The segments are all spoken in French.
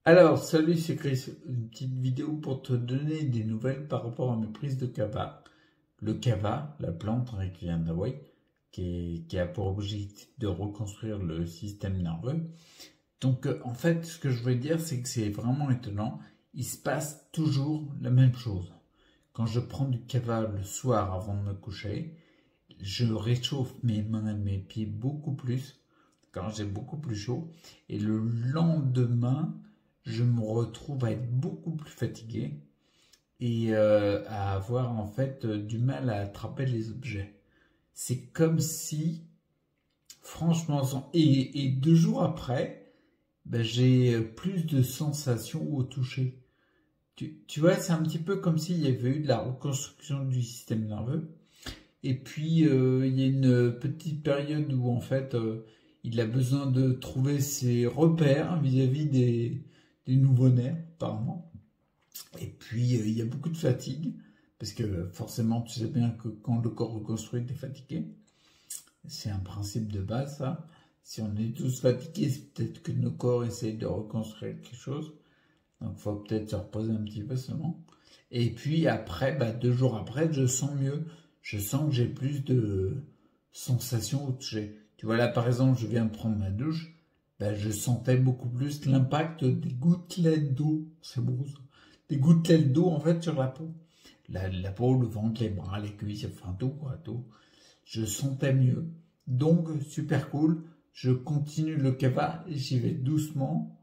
Alors, salut, c'est Chris. Une petite vidéo pour te donner des nouvelles par rapport à mes prises de kava. Le kava, la plante qui vient d'Hawaï, qui a pour objectif de reconstruire le système nerveux. Donc, en fait, ce que je veux dire, c'est que c'est vraiment étonnant. Il se passe toujours la même chose. Quand je prends du kava le soir avant de me coucher, je réchauffe mes mains et mes pieds beaucoup plus, quand j'ai beaucoup plus chaud. Et le lendemain, je me retrouve à être beaucoup plus fatigué et à avoir en fait du mal à attraper les objets. C'est comme si, franchement, et 2 jours après, ben, j'ai plus de sensations au toucher. Tu vois, c'est un petit peu comme s'il y avait eu de la reconstruction du système nerveux. Et puis, il y a une petite période où, en fait, il a besoin de trouver ses repères vis-à-vis des nouveau-nés, apparemment. Et puis, il y a beaucoup de fatigue, parce que forcément, tu sais bien que quand le corps reconstruit, tu es fatigué. C'est un principe de base, ça. Si on est tous fatigués, c'est peut-être que nos corps essayent de reconstruire quelque chose. Donc, il faut peut-être se reposer un petit peu seulement. Et puis après, 2 jours après, je sens mieux. Je sens que j'ai plus de sensations au toucher. Tu vois, là, par exemple, je viens de prendre ma douche. Je sentais beaucoup plus l'impact des gouttelettes d'eau. C'est beau, ça. Des gouttelettes d'eau, en fait, sur la peau. La peau, le ventre, les bras, les cuisses, enfin tout, quoi, tout. Je sentais mieux. Donc, super cool. Je continue le kava et j'y vais doucement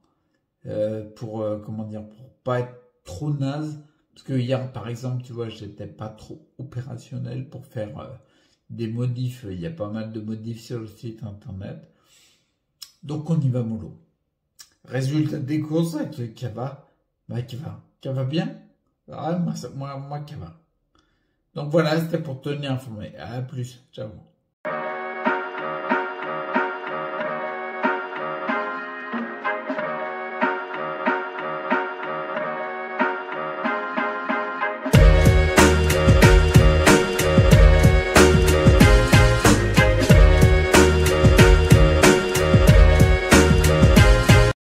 pour, comment dire, pour pas être trop naze. Parce que hier, par exemple, tu vois, j'étais pas trop opérationnel pour faire des modifs. Il y a pas mal de modifs sur le site internet. Donc, on y va mollo. Résultat des courses avec le kava, Kava bien. Ah, moi, Kava. Donc voilà, c'était pour te tenir informé. À plus. Ciao.